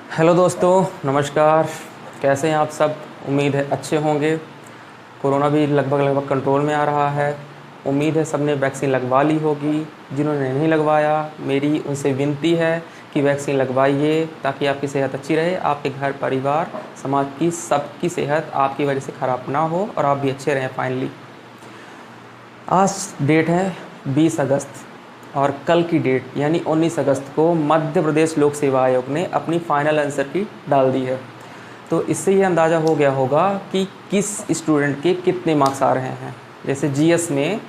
Hello दोस्तों, नमस्कार। कैसे हैं आप सब? उम्मीद है अच्छे होंगे। कोरोना भी लगभग कंट्रोल में आ रहा है। उम्मीद है सबने वैक्सीन लगवा ली होगी। जिन्होंने नहीं लगवाया, मेरी उनसे विनती है कि वैक्सीन लगवाइए ताकि आपकी सेहत अच्छी रहे, आपके घर परिवार समाज की सबकी सेहत आपकी वजह से ख़राब ना हो और आप भी अच्छे रहें। फाइनली आज डेट है 20 अगस्त और कल की डेट यानी 19 अगस्त को मध्य प्रदेश लोक सेवा आयोग ने अपनी फाइनल आंसर की डाल दी है। तो इससे ये अंदाज़ा हो गया होगा कि किस स्टूडेंट के कितने मार्क्स आ रहे हैं। जैसे जीएस में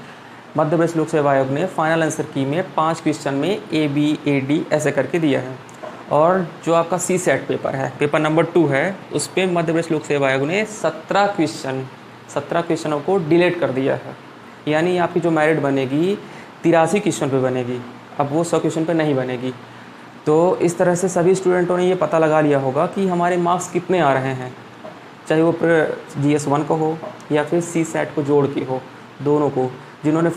मध्य प्रदेश लोक सेवा आयोग ने फाइनल आंसर की में 5 क्वेश्चन में ए बी ए डी ऐसे करके दिया है। और जो आपका सी सेट पेपर है, पेपर नंबर 2 है, उस पर मध्य प्रदेश लोक सेवा आयोग ने 17 क्वेश्चनों को डिलीट कर दिया है। यानी आपकी जो मेरिट बनेगी 83 क्वेश्चन पे बनेगी, अब वो 100 क्वेश्चन पे नहीं बनेगी। तो इस तरह से सभी स्टूडेंटों ने ये पता लगा लिया होगा कि हमारे मार्क्स कितने आ रहे हैं, चाहे वो GS1 को हो या फिर सी सेट को जोड़ के हो, दोनों को। जिन्होंने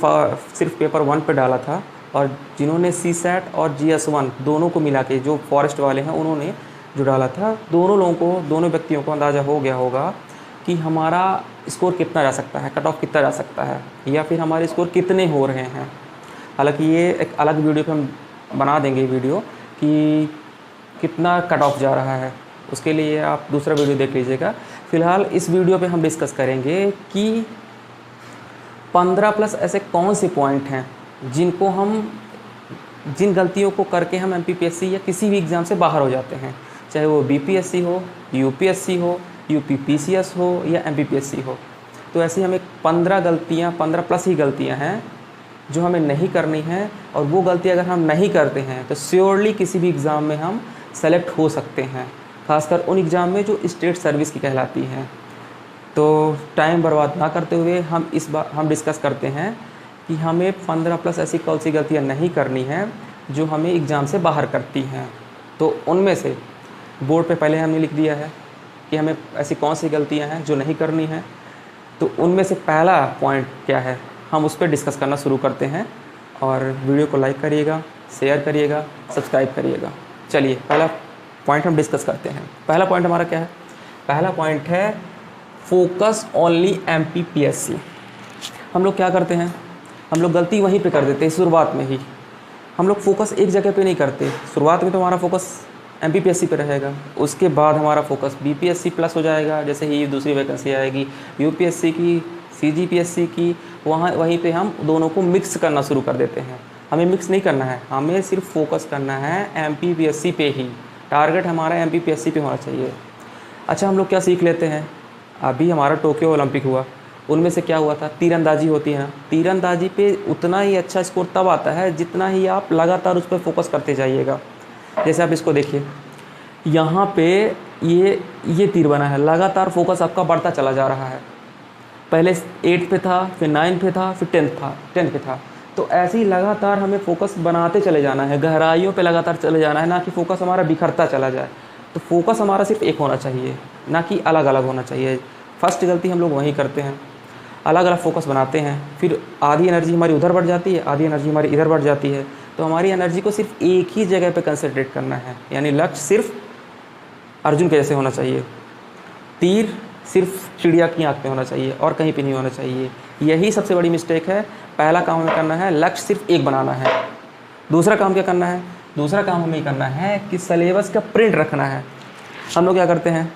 सिर्फ पेपर 1 पे डाला था और जिन्होंने सी सेट और GS1 दोनों को मिला के, जो फॉरेस्ट वाले हैं उन्होंने जो डाला था, दोनों लोगों को, दोनों व्यक्तियों को अंदाज़ा हो गया होगा कि हमारा स्कोर कितना जा सकता है, कट ऑफ कितना जा सकता है, या फिर हमारे स्कोर कितने हो रहे हैं। हालांकि ये एक अलग वीडियो पे हम बना देंगे वीडियो कि कितना कट ऑफ जा रहा है, उसके लिए आप दूसरा वीडियो देख लीजिएगा। फ़िलहाल इस वीडियो पे हम डिस्कस करेंगे कि 15+ ऐसे कौन से पॉइंट हैं जिनको हम, जिन गलतियों को करके हम MPPSC या किसी भी एग्ज़ाम से बाहर हो जाते हैं, चाहे वो BPSC हो, UPSC हो, UPPCS हो या MPPSC हो। तो ऐसी हमें 15+ ही गलतियां हैं जो हमें नहीं करनी है, और वो गलती अगर हम नहीं करते हैं तो श्योरली किसी भी एग्ज़ाम में हम सेलेक्ट हो सकते हैं, खासकर उन एग्ज़ाम में जो स्टेट सर्विस की कहलाती हैं। तो टाइम बर्बाद ना करते हुए हम डिस्कस करते हैं कि हमें 15+ ऐसी कौन सी गलतियाँ नहीं करनी हैं जो हमें एग्ज़ाम से बाहर करती हैं। तो उनमें से बोर्ड पे पहले हमने लिख दिया है कि हमें ऐसी कौन सी गलतियाँ हैं जो नहीं करनी है। तो उनमें से पहला पॉइंट क्या है, हम उस पर डिस्कस करना शुरू करते हैं। और वीडियो को लाइक करिएगा, शेयर करिएगा, सब्सक्राइब करिएगा। चलिए पहला पॉइंट हम डिस्कस करते हैं। पहला पॉइंट हमारा क्या है? पहला पॉइंट है फोकस ओनली MPPSC। हम लोग क्या करते हैं, हम लोग गलती वहीं पे कर देते हैं शुरुआत में ही। हम लोग फोकस एक जगह पे नहीं करते। शुरुआत में तो हमारा फोकस MPPSC पे रहेगा, उसके बाद हमारा फोकस BPSC+ हो जाएगा, जैसे ही दूसरी वैकेंसी आएगी UPSC की, CGPSC की, वहीं पे हम दोनों को मिक्स करना शुरू कर देते हैं। हमें मिक्स नहीं करना है, हमें सिर्फ फोकस करना है MPPSC पे ही। टारगेट हमारा MPPSC पे होना चाहिए। अच्छा, हम लोग क्या सीख लेते हैं, अभी हमारा टोक्यो ओलंपिक हुआ, उनमें से क्या हुआ था, तीरंदाजी होती है। तीरंदाजी पे उतना ही अच्छा स्कोर तब आता है जितना ही आप लगातार उस पर फोकस करते जाइएगा। जैसे आप इसको देखिए, यहाँ पे ये तीर बना है, लगातार फोकस आपका बढ़ता चला जा रहा है। पहले 8 पे था, फिर 9 पे था, फिर 10 पे था। तो ऐसे ही लगातार हमें फोकस बनाते चले जाना है, गहराइयों पे लगातार चले जाना है, ना कि फोकस हमारा बिखरता चला जाए। तो फोकस हमारा सिर्फ एक होना चाहिए, ना कि अलग अलग होना चाहिए। फर्स्ट गलती हम लोग वहीं करते हैं, अलग अलग फोकस बनाते हैं, फिर आधी एनर्जी हमारी उधर बढ़ जाती है, आधी एनर्जी हमारी इधर बढ़ जाती है। तो हमारी एनर्जी को सिर्फ एक ही जगह पे कंसंट्रेट करना है, यानी लक्ष्य सिर्फ अर्जुन के जैसे होना चाहिए, तीर सिर्फ चिड़िया की आँख में होना चाहिए और कहीं पे नहीं होना चाहिए। यही सबसे बड़ी मिस्टेक है। पहला काम हमें करना है, लक्ष्य सिर्फ एक बनाना है। दूसरा काम क्या करना है, दूसरा काम हमें करना है कि सिलेबस का प्रिंट रखना है। हम लोग क्या करते हैं,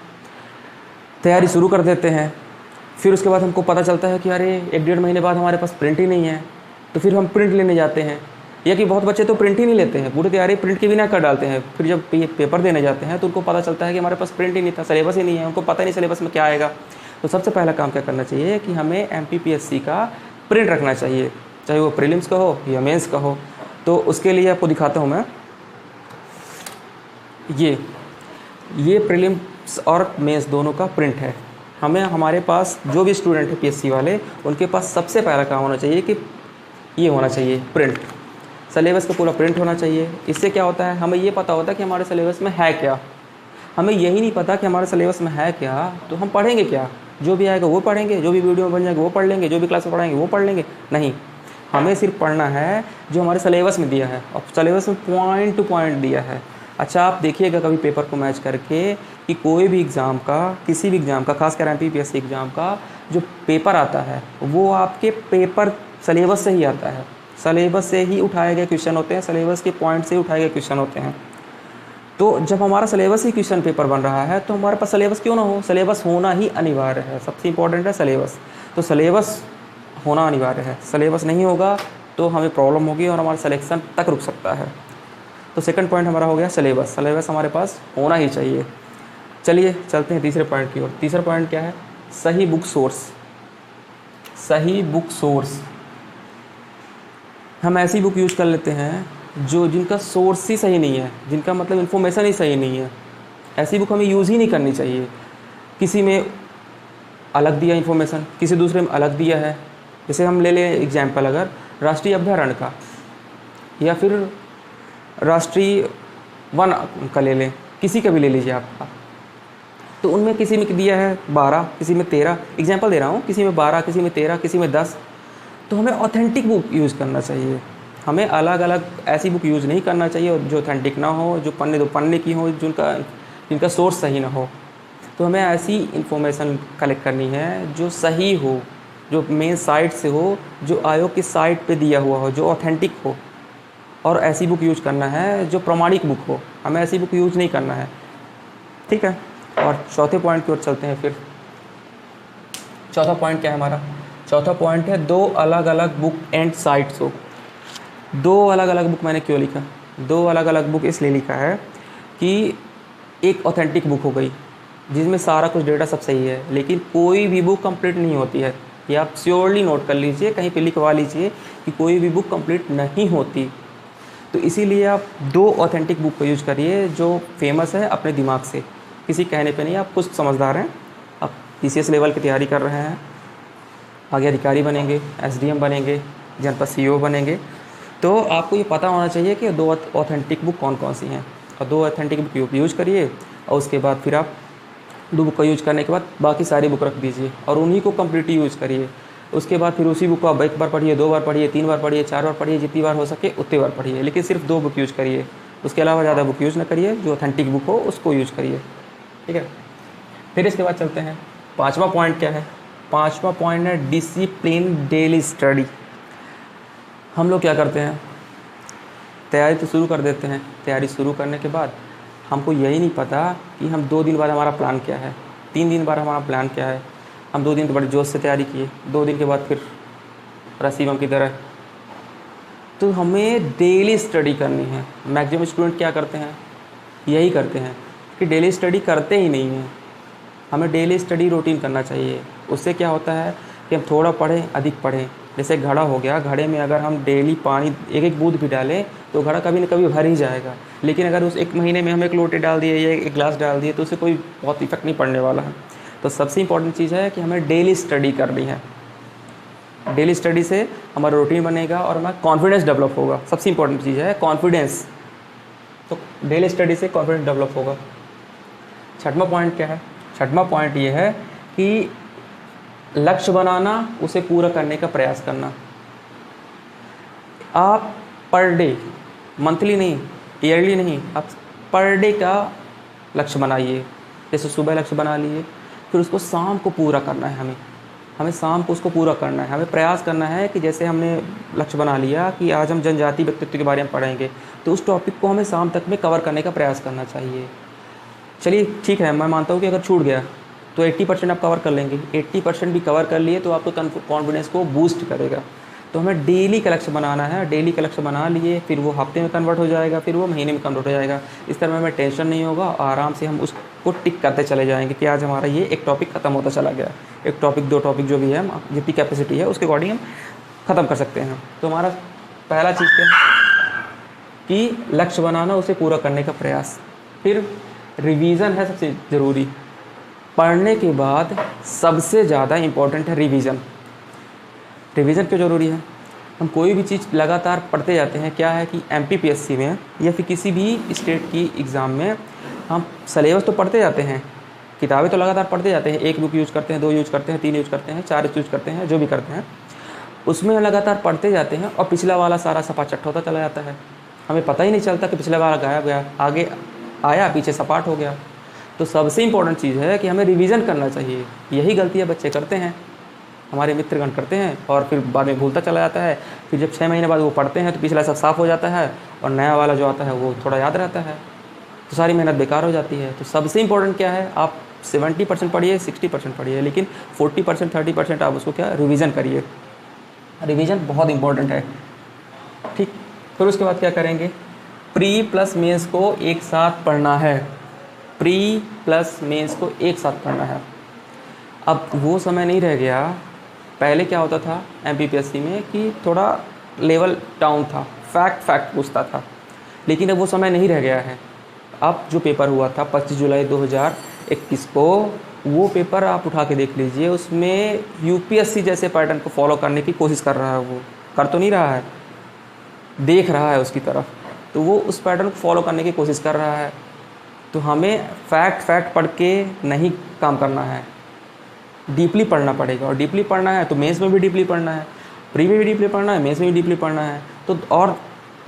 तैयारी शुरू कर देते हैं, फिर उसके बाद हमको पता चलता है कि अरे 1-1.5 महीने बाद हमारे पास प्रिंट ही नहीं है, तो फिर हम प्रिंट लेने जाते हैं। या कि बहुत बच्चे तो प्रिंट ही नहीं लेते हैं, पूरी तैयारी प्रिंट के बिना कर डालते हैं। फिर जब पेपर देने जाते हैं तो उनको पता चलता है कि हमारे पास प्रिंट ही नहीं था, सिलेबस ही नहीं है, उनको पता नहीं सिलेबस में क्या आएगा। तो सबसे पहला काम क्या करना चाहिए कि हमें MPPSC का प्रिंट रखना चाहिए, चाहे वो प्रीलिम्स का हो या मेंस का हो। तो उसके लिए आपको दिखाता हूँ मैं, ये प्रीलिम्स और मेंस दोनों का प्रिंट है। हमें, हमारे पास जो भी स्टूडेंट है PSC वाले, उनके पास सबसे पहला काम होना चाहिए कि ये होना चाहिए प्रिंट, सिलेबस का पूरा प्रिंट होना चाहिए। इससे क्या होता है, हमें ये पता होता है कि हमारे सिलेबस में है क्या। हमें यही नहीं पता कि हमारे सिलेबस में है क्या, तो हम पढ़ेंगे क्या? जो भी आएगा वो पढ़ेंगे, जो भी वीडियो में बन जाएगा वो पढ़ लेंगे, जो भी क्लास में पढ़ाएंगे वो पढ़ लेंगे। नहीं, हमें सिर्फ पढ़ना है जो हमारे सिलेबस में दिया है, और सिलेबस में पॉइंट टू पॉइंट दिया है। अच्छा आप देखिएगा कभी पेपर को मैच करके कि कोई भी एग्ज़ाम का, किसी भी एग्ज़ाम का, खासकर एमपीपीएससी एग्ज़ाम का जो पेपर आता है वो आपके पेपर सिलेबस से ही आता है, सिलेबस से ही उठाए गए क्वेश्चन होते हैं, सिलेबस के पॉइंट से उठाए गए क्वेश्चन होते हैं। तो जब हमारा सिलेबस ही क्वेश्चन पेपर बन रहा है तो हमारे पास सिलेबस क्यों ना हो, सिलेबस होना ही अनिवार्य है, सबसे इंपॉर्टेंट है सिलेबस। तो सिलेबस होना अनिवार्य है, सिलेबस नहीं होगा तो हमें प्रॉब्लम होगी और हमारा सिलेक्शन तक रुक सकता है। तो सेकंड पॉइंट हमारा हो गया सिलेबस, सिलेबस हमारे पास होना ही चाहिए। चलिए चलते हैं तीसरे पॉइंट की ओर। तीसरा पॉइंट क्या है? सही बुक सोर्स। सही बुक सोर्स, हम ऐसी बुक यूज़ कर लेते हैं जिनका सोर्स ही सही नहीं है, जिनका मतलब इन्फॉर्मेशन ही सही नहीं है, ऐसी बुक हमें यूज़ ही नहीं करनी चाहिए। किसी में अलग दिया इन्फॉर्मेशन, किसी दूसरे में अलग दिया है। जैसे हम ले लें एग्जाम्पल अगर राष्ट्रीय अभ्यारण्य का या फिर राष्ट्रीय वन का ले लें, किसी का भी ले लीजिए आप, तो उनमें किसी में दिया है 12, किसी में 13, एग्जाम्पल दे रहा हूँ, किसी में 12, किसी में 13, किसी में 10। तो हमें ऑथेंटिक बुक यूज़ करना चाहिए, हमें अलग अलग ऐसी बुक यूज़ नहीं करना चाहिए जो ऑथेंटिक ना हो, जो पन्ने दो पन्ने की हो, जिनका सोर्स सही ना हो। तो हमें ऐसी इन्फॉर्मेशन कलेक्ट करनी है जो सही हो, जो मेन साइट से हो, जो आयोग की साइट पे दिया हुआ हो, जो ऑथेंटिक हो, और ऐसी बुक यूज़ करना है जो प्रमाणिक बुक हो, हमें ऐसी बुक यूज़ नहीं करना है। ठीक है, और चौथे पॉइंट की ओर चलते हैं। फिर चौथा पॉइंट क्या है हमारा? चौथा पॉइंट है दो अलग अलग बुक एंड साइट्स हो। दो अलग अलग बुक मैंने क्यों लिखा? दो अलग अलग बुक इसलिए लिखा है कि एक ऑथेंटिक बुक हो गई जिसमें सारा कुछ डेटा सब सही है, लेकिन कोई भी बुक कंप्लीट नहीं होती है। ये आप श्योरली नोट कर लीजिए, कहीं पे लिखवा लीजिए कि कोई भी बुक कंप्लीट नहीं होती। तो इसीलिए आप दो ऑथेंटिक बुक को यूज करिए जो फेमस है अपने दिमाग से, किसी कहने पे नहीं। आप कुछ समझदार हैं, आप पीसीएस लेवल की तैयारी कर रहे हैं, आगे अधिकारी बनेंगे, एसडीएम बनेंगे, जनपद सीईओ बनेंगे, तो आपको ये पता होना चाहिए कि दो ऑथेंटिक बुक कौन कौन सी हैं। और दो ऑथेंटिक बुक यूज करिए और उसके बाद फिर आप दो बुक का यूज करने के बाद बाकी सारी बुक रख दीजिए और उन्हीं को कम्प्लीटली यूज़ करिए। उसके बाद फिर उसी बुक को आप एक बार पढ़िए, 2 बार पढ़िए, 3 बार पढ़िए, 4 बार पढ़िए, जितनी बार हो सके उतनी बार पढ़िए, लेकिन सिर्फ 2 बुक यूज़ करिए। उसके अलावा ज़्यादा बुक यूज़ ना करिए, जो ऑथेंटिक बुक हो उसको यूज़ करिए। ठीक है, फिर इसके बाद चलते हैं। पाँचवा पॉइंट क्या है? पाँचवा पॉइंट है डिसिप्लिन डेली स्टडी। हम लोग क्या करते हैं, तैयारी तो शुरू कर देते हैं, तैयारी शुरू करने के बाद हमको यही नहीं पता कि हम 2 दिन बाद हमारा प्लान क्या है, 3 दिन बाद हमारा प्लान क्या है। हम 2 दिन तो बड़े जोश से तैयारी किए, 2 दिन के बाद फिर रस्सी बम की तरह। तो हमें डेली स्टडी करनी है। मैक्सिमम स्टूडेंट क्या करते हैं, यही करते हैं कि डेली स्टडी करते ही नहीं हैं। हमें डेली स्टडी रूटीन करना चाहिए। उससे क्या होता है कि हम थोड़ा पढ़ें, अधिक पढ़ें। जैसे घड़ा हो गया, घड़े में अगर हम डेली पानी एक एक बूंद भी डालें तो घड़ा कभी न कभी भर ही जाएगा। लेकिन अगर उस 1 महीने में हम 1 लोटे डाल दिए या 1 गिलास डाल दिए तो उससे कोई बहुत इफेक्ट नहीं पड़ने वाला है। तो सबसे इंपॉर्टेंट चीज़ है कि हमें डेली स्टडी करनी है। डेली स्टडी से हमारा रूटीन बनेगा और हमारा कॉन्फिडेंस डेवलप होगा। सबसे इंपॉर्टेंट चीज़ है कॉन्फिडेंस। तो डेली स्टडी से कॉन्फिडेंस डेवलप होगा। छठवां पॉइंट क्या है? छठवां पॉइंट ये है कि लक्ष्य बनाना, उसे पूरा करने का प्रयास करना। आप पर डे, मंथली नहीं, ईयरली नहीं, आप पर डे का लक्ष्य बनाइए। जैसे सुबह लक्ष्य बना लिए, फिर उसको शाम को पूरा करना है। हमें शाम को उसको पूरा करना है। हमें प्रयास करना है कि जैसे हमने लक्ष्य बना लिया कि आज हम जनजाति व्यक्तित्व के बारे में पढ़ेंगे, तो उस टॉपिक को हमें शाम तक में कवर करने का प्रयास करना चाहिए। चलिए ठीक है, मैं मानता हूँ कि अगर छूट गया तो 80% आप कवर कर लेंगे। 80% भी कवर कर लिए तो आपको कॉन्फिडेंस को बूस्ट करेगा। तो हमें डेली का लक्ष्य बनाना है। डेली का लक्ष्य बना लिए, फिर वो हफ्ते में कन्वर्ट हो जाएगा, फिर वो महीने में कन्वर्ट हो जाएगा। इस तरह हमें टेंशन नहीं होगा, आराम से हम उसको टिक करते चले जाएंगे कि आज हमारा ये एक टॉपिक ख़त्म होता चला गया। 1 टॉपिक 2 टॉपिक जो भी है, हम जितनी कैपेसिटी है उसके अकॉर्डिंग हम ख़त्म कर सकते हैं। तो हमारा पहला चीज़ क्या है कि लक्ष्य बनाना, उसे पूरा करने का प्रयास। फिर रिवीज़न है सबसे ज़रूरी। पढ़ने के बाद सबसे ज़्यादा इम्पॉर्टेंट है रिवीज़न। रिवीज़न क्यों ज़रूरी है? हम कोई भी चीज़ लगातार पढ़ते जाते हैं। क्या है कि एमपीपीएससी में या फिर किसी भी स्टेट की एग्ज़ाम में हम सिलेबस तो पढ़ते जाते हैं, किताबें तो लगातार पढ़ते जाते हैं। 1 बुक यूज़ करते हैं, 2 यूज़ करते हैं, 3 यूज़ करते हैं, 4 यूज़ करते हैं, जो भी करते हैं उसमें लगातार पढ़ते जाते हैं और पिछला वाला सारा सफा चट होता चला जाता है। हमें पता ही नहीं चलता कि पिछले बार गायब गया, आगे आया पीछे सपाट हो गया। तो सबसे इम्पोर्टेंट चीज़ है कि हमें रिवीजन करना चाहिए। यही गलतियाँ बच्चे करते हैं, हमारे मित्रगण करते हैं, और फिर बाद में भूलता चला जाता है। फिर जब 6 महीने बाद वो पढ़ते हैं तो पिछला सब साफ़ हो जाता है और नया वाला जो आता है वो थोड़ा याद रहता है, तो सारी मेहनत बेकार हो जाती है। तो सबसे इम्पोर्टेंट क्या है, आप 70% पढ़िए, 60% पढ़िए, लेकिन 40% 30% आप उसको क्या रिवीजन करिए। रिवीजन बहुत इंपॉर्टेंट है, ठीक। फिर उसके बाद क्या करेंगे, प्री प्लस मेंस को एक साथ पढ़ना है। प्री प्लस मेंस को एक साथ पढ़ना है। अब वो समय नहीं रह गया, पहले क्या होता था एमपीपीएससी में कि थोड़ा लेवल डाउन था, फैक्ट पूछता था, लेकिन अब वो समय नहीं रह गया है। अब जो पेपर हुआ था 25 जुलाई 2021 को, वो पेपर आप उठा के देख लीजिए, उसमें यूपीएससी जैसे पैटर्न को फॉलो करने की कोशिश कर रहा है। वो कर तो नहीं रहा है, देख रहा है उसकी तरफ, तो वो उस पैटर्न को फॉलो करने की कोशिश कर रहा है। तो हमें फैक्ट पढ़ के नहीं काम करना है, डीपली पढ़ना पड़ेगा। और डीपली पढ़ना है तो मेंस में भी डीपली पढ़ना है, प्री में भी डीपली पढ़ना है, मेंस में भी डीपली पढ़ना है। तो और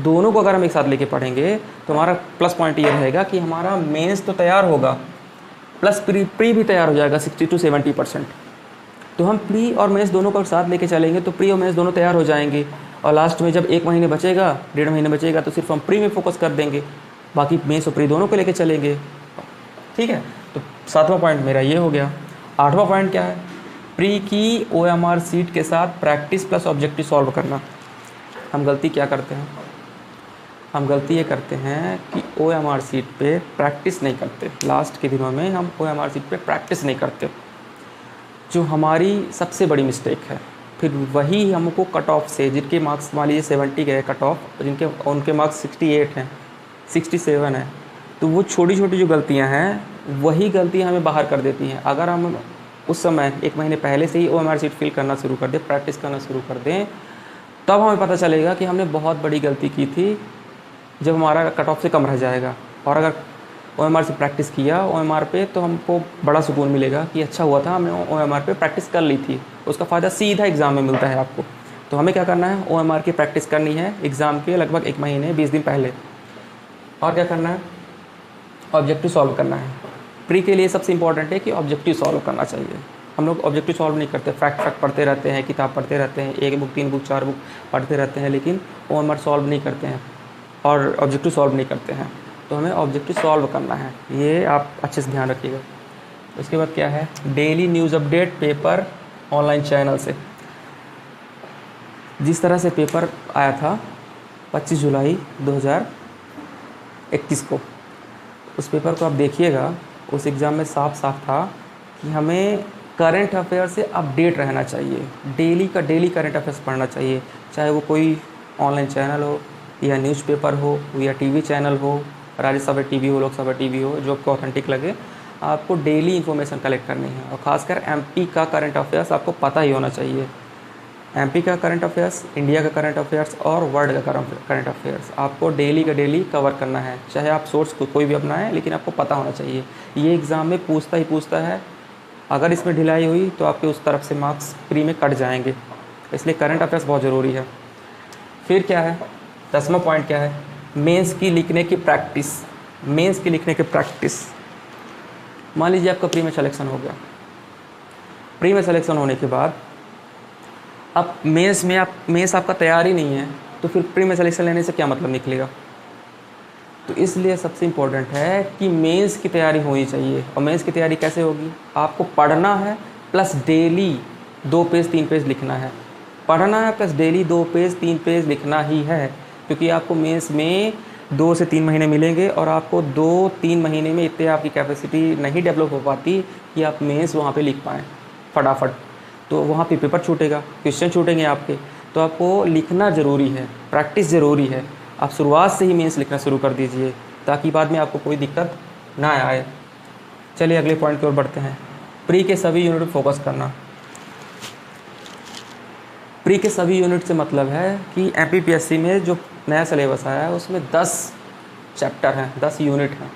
दोनों को अगर हम एक साथ लेके पढ़ेंगे तो हमारा प्लस पॉइंट ये रहेगा कि हमारा मेंस तो तैयार होगा, प्लस प्री भी तैयार हो जाएगा 60 to 70%। तो हम प्री और मेंस दोनों को साथ लेके चलेंगे तो प्री और मेंस दोनों तैयार हो जाएंगे, और लास्ट में जब 1 महीने बचेगा, 1.5 महीने बचेगा, तो सिर्फ हम प्री में फोकस कर देंगे, बाकी मेंस और प्री दोनों को लेके चलेंगे, ठीक है। तो 7वां पॉइंट मेरा ये हो गया। 8वां पॉइंट क्या है, प्री की OMR सीट के साथ प्रैक्टिस प्लस ऑब्जेक्टिव सॉल्व करना। हम गलती क्या करते हैं, हम गलती ये करते हैं कि OMR सीट पे प्रैक्टिस नहीं करते। लास्ट के दिनों में हम OMR सीट पे प्रैक्टिस नहीं करते, जो हमारी सबसे बड़ी मिस्टेक है। फिर वही हमको कट ऑफ से, जिनके मार्क्स मान लीजिए 70 गए कट ऑफ, उनके मार्क्स 68 हैं, 67 हैं, तो वो छोटी छोटी जो गलतियां हैं वही गलतियां हमें बाहर कर देती हैं। अगर हम उस समय 1 महीने पहले से ही OMR सीट फिल करना शुरू कर दें, प्रैक्टिस करना शुरू कर दें, तब हमें पता चलेगा कि हमने बहुत बड़ी गलती की थी, जब हमारा कट ऑफ से कम रह जाएगा। और अगर OMR से प्रैक्टिस किया OMR पे, तो हमको बड़ा सुकून मिलेगा कि अच्छा हुआ था हमने OMR पे प्रैक्टिस कर ली थी। उसका फ़ायदा सीधा एग्ज़ाम में मिलता है आपको। तो हमें क्या करना है, OMR की प्रैक्टिस करनी है एग्ज़ाम के लगभग 1 महीने 20 दिन पहले। और क्या करना है, ऑब्जेक्टिव सॉल्व करना है। प्री के लिए सबसे इंपॉर्टेंट है कि ऑब्जेक्टिव सॉल्व करना चाहिए। हम लोग ऑब्जेक्टिव सॉल्व नहीं करते, फैक्ट पढ़ते रहते हैं, किताब पढ़ते रहते हैं, 1 बुक 3 बुक 4 बुक पढ़ते रहते हैं, लेकिन OMR सॉल्व नहीं करते हैं और ऑब्जेक्टिव सॉल्व नहीं करते हैं। तो हमें ऑब्जेक्टिव सॉल्व करना है, ये आप अच्छे से ध्यान रखिएगा। उसके बाद क्या है, daily news update paper online channel से। जिस तरह से पेपर आया था 25 जुलाई 2021 को, उस पेपर को आप देखिएगा, उस एग्ज़ाम में साफ साफ था कि हमें करंट अफेयर से अपडेट रहना चाहिए। डेली करंट अफेयर्स पढ़ना चाहिए, चाहे वो कोई ऑनलाइन चैनल हो या न्यूज़पेपर हो या टीवी चैनल हो, राज्यसभा टीवी हो, लोकसभा टीवी हो, जो आपको ऑथेंटिक लगे। आपको डेली इन्फॉर्मेशन कलेक्ट करनी है, और ख़ासकर एमपी का करंट अफेयर्स आपको पता ही होना चाहिए। एमपी का करंट अफेयर्स, इंडिया का करंट अफेयर्स और वर्ल्ड का करंट अफेयर्स आपको डेली का डेली कवर करना है। चाहे आप सोर्स कोई भी अपनाएं, लेकिन आपको पता होना चाहिए। ये एग्ज़ाम में पूछता ही पूछता है, अगर इसमें ढिलाई हुई तो आपके उस तरफ से मार्क्स प्री में कट जाएंगे, इसलिए करंट अफेयर्स बहुत ज़रूरी है। फिर क्या है, 10वां पॉइंट क्या है, मेंस की लिखने की प्रैक्टिस। मेंस की लिखने की प्रैक्टिस, मान लीजिए आपका प्री में सिलेक्शन हो गया, प्री में सिलेक्शन होने के बाद अब मेंस आपका तैयार ही नहीं है, तो फिर प्री में सिलेक्शन लेने से क्या मतलब निकलेगा। तो इसलिए सबसे इम्पोर्टेंट है कि मेंस की तैयारी होनी चाहिए। और मेंस की तैयारी कैसे होगी, आपको पढ़ना है प्लस डेली 2 पेज 3 पेज लिखना है। पढ़ना है प्लस डेली 2 पेज 3 पेज लिखना ही है, क्योंकि आपको मेंस में 2 से 3 महीने मिलेंगे, और आपको 2-3 महीने में इतने आपकी कैपेसिटी नहीं डेवलप हो पाती कि आप मेंस वहाँ पे लिख पाएँ फटाफट। तो वहाँ पे पेपर छूटेगा, क्वेश्चन छूटेंगे आपके। तो आपको लिखना ज़रूरी है, प्रैक्टिस ज़रूरी है। आप शुरुआत से ही मेंस लिखना शुरू कर दीजिए, ताकि बाद में आपको कोई दिक्कत ना आए। चलिए अगले पॉइंट की ओर बढ़ते हैं, प्री के सभी यूनिट पर फोकस करना। प्री के सभी यूनिट से मतलब है कि एमपीपीएससी में जो नया सिलेबस आया है उसमें 10 चैप्टर हैं, 10 यूनिट हैं,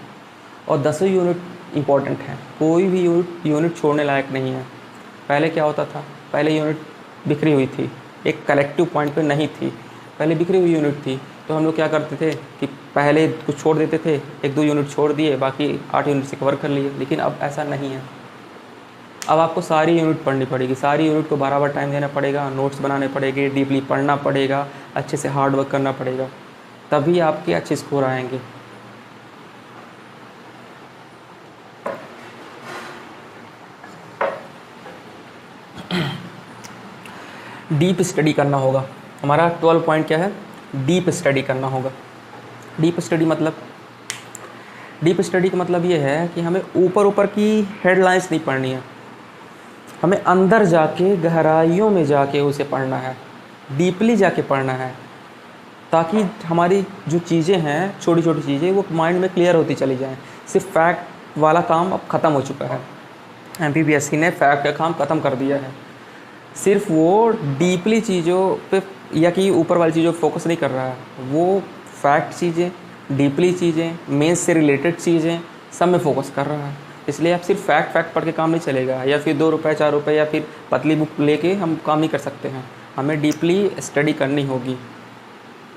और 10 यूनिट इम्पॉर्टेंट हैं। कोई भी यूनिट छोड़ने लायक नहीं है। पहले क्या होता था, पहले यूनिट बिखरी हुई थी, एक कलेक्टिव पॉइंट पे नहीं थी, पहले बिखरी हुई यूनिट थी। तो हम लोग क्या करते थे कि पहले कुछ छोड़ देते थे, 1-2 यूनिट छोड़ दिए, बाकी 8 यूनिट से कवर कर लिए। लेकिन अब ऐसा नहीं है, अब आपको सारी यूनिट पढ़नी पड़ेगी, सारी यूनिट को बराबर टाइम देना पड़ेगा, नोट्स बनाने पड़ेंगे, डीपली पढ़ना पड़ेगा, अच्छे से हार्ड वर्क करना पड़ेगा, तभी आपके अच्छे स्कोर आएंगे। डीप स्टडी करना होगा। हमारा 12 पॉइंट क्या है? डीप स्टडी करना होगा। डीप स्टडी का मतलब ये है कि हमें ऊपर ऊपर की हेडलाइंस नहीं पढ़नी है, हमें अंदर जाके गहराइयों में जाके उसे पढ़ना है, डीपली जाके पढ़ना है, ताकि हमारी जो चीज़ें हैं, छोटी छोटी चीज़ें, वो माइंड में क्लियर होती चली जाएं। सिर्फ फैक्ट वाला काम अब ख़त्म हो चुका है, MPPSC ने फैक्ट का काम ख़त्म कर दिया है। सिर्फ वो डीपली चीज़ों पे या कि ऊपर वाली चीज़ों फोकस नहीं कर रहा है, वो फैक्ट चीज़ें, डीपली चीज़ें, मेंस से रिलेटेड चीज़ें सब में फोकस कर रहा है। इसलिए आप सिर्फ फैक्ट पढ़ के काम नहीं चलेगा, या फिर 2 रुपये 4 रुपये या फिर पतली बुक लेके हम काम नहीं कर सकते हैं। हमें डीपली स्टडी करनी होगी,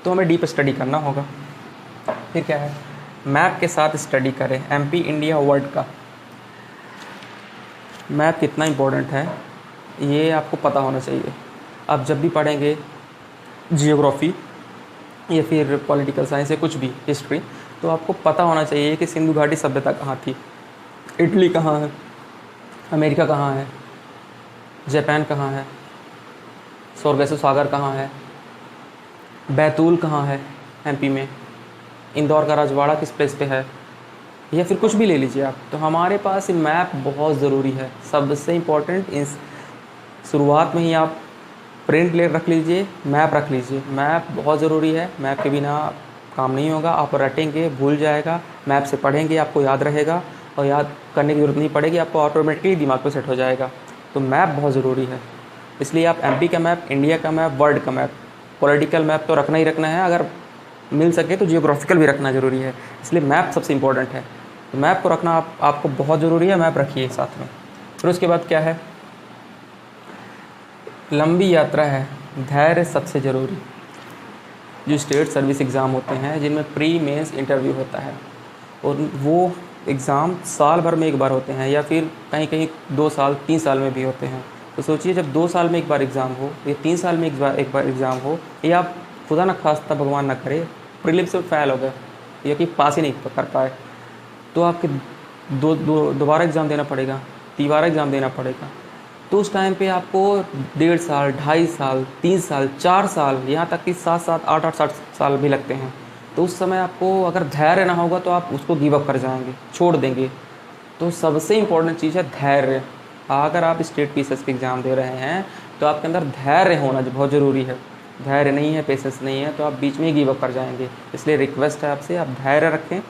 तो हमें डीप स्टडी करना होगा। फिर क्या है? मैप के साथ स्टडी करें। MP इंडिया वर्ल्ड का मैप कितना इम्पोर्टेंट है ये आपको पता होना चाहिए। आप जब भी पढ़ेंगे जियोग्राफी या फिर पॉलिटिकल साइंस या कुछ भी हिस्ट्री, तो आपको पता होना चाहिए कि सिंधु घाटी सभ्यता कहाँ थी, इटली कहाँ है, अमेरिका कहाँ है, जापान कहाँ है, सोरगेसो सागर कहाँ है, बैतूल कहाँ है MP में, इंदौर का राजवाड़ा किस प्लेस पे है, या फिर कुछ भी ले लीजिए आप। तो हमारे पास मैप बहुत ज़रूरी है। सबसे इम्पोर्टेंट इस शुरुआत में ही आप प्रिंट ले रख लीजिए, मैप रख लीजिए। मैप बहुत ज़रूरी है, मैप के बिना काम नहीं होगा। आप रटेंगे भूल जाएगा, मैप से पढ़ेंगे आपको याद रहेगा, और याद करने की ज़रूरत नहीं पड़ेगी, आपको ऑटोमेटिकली दिमाग पे सेट हो जाएगा। तो मैप बहुत ज़रूरी है, इसलिए आप MP का मैप, इंडिया का मैप, वर्ल्ड का मैप, पॉलिटिकल मैप तो रखना ही रखना है, अगर मिल सके तो जियोग्राफिकल भी रखना ज़रूरी है। इसलिए मैप सबसे इम्पोर्टेंट है, तो मैप को रखना आपको बहुत ज़रूरी है, मैप रखिए साथ में। फिर उसके बाद क्या है? लंबी यात्रा है, धैर्य सबसे ज़रूरी। जो स्टेट सर्विस एग्ज़ाम होते हैं जिनमें प्री मेंस इंटरव्यू होता है, और वो एग्ज़ाम साल भर में एक बार होते हैं, या फिर कहीं कहीं 2 साल 3 साल में भी होते हैं। तो सोचिए, जब 2 साल में एक बार एग्ज़ाम हो, या 3 साल में एक बार एग्ज़ाम हो, या आप खुदा न खास्ता भगवान ना करे प्रीलिम्स से फेल हो गए या कि पास ही नहीं कर पाए, तो आपके दोबारा एग्ज़ाम देना पड़ेगा, तीबारा एग्ज़ाम देना पड़ेगा। तो उस टाइम पे आपको 1.5 साल, 2.5 साल, 3 साल, 4 साल, यहाँ तक कि 7-7, 8-8 साल भी लगते हैं। तो उस समय आपको अगर धैर्य ना होगा तो आप उसको गिव अप कर जाएंगे, छोड़ देंगे। तो सबसे इम्पोर्टेंट चीज़ है धैर्य। अगर आप स्टेट PCS के एग्ज़ाम दे रहे हैं तो आपके अंदर धैर्य होना बहुत ज़रूरी है। धैर्य नहीं है, पेशेंस नहीं है, तो आप बीच में ही गिव अप कर जाएंगे। इसलिए रिक्वेस्ट है आपसे, आप धैर्य रखें,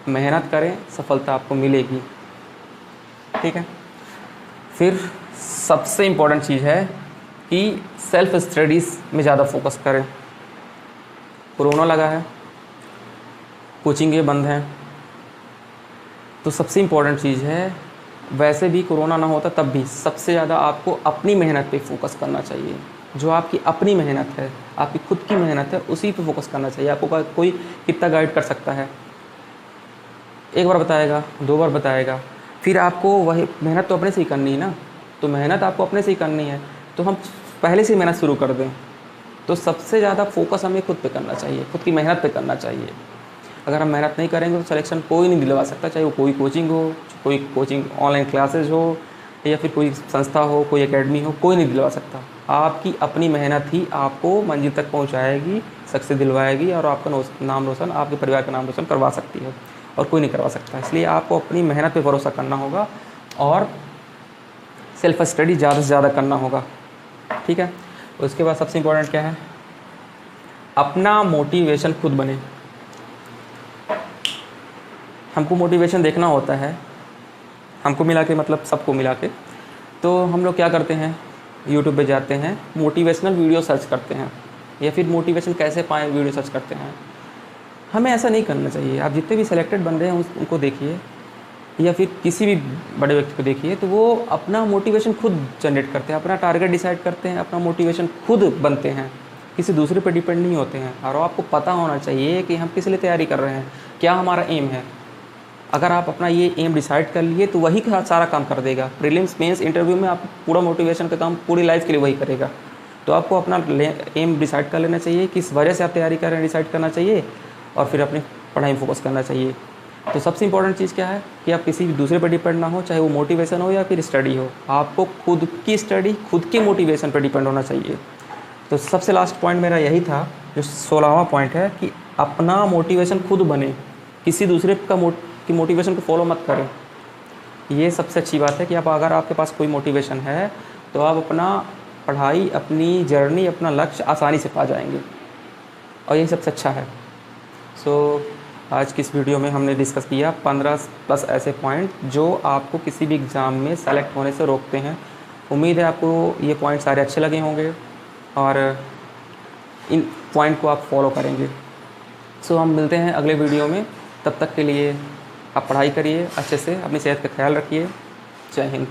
मेहनत करें, सफलता आपको मिलेगी। ठीक है। फिर सबसे इम्पोर्टेंट चीज़ है कि सेल्फ स्टडीज़ में ज़्यादा फोकस करें। कोरोना लगा है, कोचिंगें बंद हैं, तो सबसे इम्पोर्टेंट चीज़ है, वैसे भी कोरोना ना होता तब भी सबसे ज़्यादा आपको अपनी मेहनत पे फोकस करना चाहिए। जो आपकी अपनी मेहनत है, आपकी खुद की मेहनत है, उसी पे फोकस करना चाहिए। आपको कोई कितना गाइड कर सकता है, एक बार बताएगा, 2 बार बताएगा, फिर आपको वही मेहनत तो अपने से ही करनी है ना। तो मेहनत आपको अपने से ही करनी है, तो हम पहले से मेहनत शुरू कर दें। तो सबसे ज़्यादा फोकस हमें खुद पे करना चाहिए, खुद की मेहनत पे करना चाहिए। अगर हम मेहनत नहीं करेंगे तो सिलेक्शन कोई नहीं दिलवा सकता, चाहे वो कोई कोचिंग हो, कोई कोचिंग ऑनलाइन क्लासेज हो, या फिर कोई संस्था हो, कोई एकेडमी हो, कोई नहीं दिलवा सकता। आपकी अपनी मेहनत ही आपको मंजिल तक पहुंचाएगी, सक्सेस दिलवाएगी, और आपका नाम रोशन, आपके परिवार का नाम रोशन करवा सकती है, और कोई नहीं करवा सकता। इसलिए आपको अपनी मेहनत पे भरोसा करना होगा, और सेल्फ स्टडी ज़्यादा से ज़्यादा करना होगा। ठीक है। उसके बाद सबसे इम्पोर्टेंट क्या है? अपना मोटिवेशन खुद बने। हमको मोटिवेशन देखना होता है, हमको मिला के, मतलब सबको मिला के। तो हम लोग क्या करते हैं, यूट्यूब पे जाते हैं, मोटिवेशनल वीडियो सर्च करते हैं, या फिर मोटिवेशन कैसे पाएँ वीडियो सर्च करते हैं। हमें ऐसा नहीं करना चाहिए। आप जितने भी सेलेक्टेड बंदे हैं उनको देखिए, या फिर किसी भी बड़े व्यक्ति को देखिए, तो वो अपना मोटिवेशन खुद जनरेट करते हैं, अपना टारगेट डिसाइड करते हैं, अपना मोटिवेशन खुद बनते हैं। किसी दूसरे पर डिपेंड नहीं होते हैं। और आपको पता होना चाहिए कि हम किस लिए तैयारी कर रहे हैं, क्या हमारा एम है। अगर आप अपना ये एम डिसाइड कर लिए तो वही का सारा काम कर देगा। प्रीलिम्स मेंस इंटरव्यू में आप पूरा मोटिवेशन का काम पूरी लाइफ के लिए वही करेगा। तो आपको अपना एम डिसाइड कर लेना चाहिए, किस वजह से आप तैयारी कर रहे हैं डिसाइड करना चाहिए, और फिर अपनी पढ़ाई में फोकस करना चाहिए। तो सबसे इंपॉर्टेंट चीज़ क्या है कि आप किसी भी दूसरे पर डिपेंड ना हो, चाहे वो मोटिवेशन हो या फिर स्टडी हो। आपको खुद की स्टडी, खुद के मोटिवेशन पर डिपेंड होना चाहिए। तो सबसे लास्ट पॉइंट मेरा यही था, जो 16वां पॉइंट है कि अपना मोटिवेशन खुद बने, किसी दूसरे की मोटिवेशन को फॉलो मत करें। ये सबसे अच्छी बात है कि आप अगर आपके पास कोई मोटिवेशन है तो आप अपना पढ़ाई, अपनी जर्नी, अपना लक्ष्य आसानी से पा जाएंगे, और यही सबसे अच्छा है। सो आज की इस वीडियो में हमने डिस्कस किया 15+ ऐसे पॉइंट जो आपको किसी भी एग्ज़ाम में सेलेक्ट होने से रोकते हैं। उम्मीद है आपको ये पॉइंट सारे अच्छे लगे होंगे और इन पॉइंट को आप फॉलो करेंगे। सो हम मिलते हैं अगले वीडियो में। तब तक के लिए आप पढ़ाई करिए अच्छे से, अपनी सेहत का ख्याल रखिए। जय हिंद।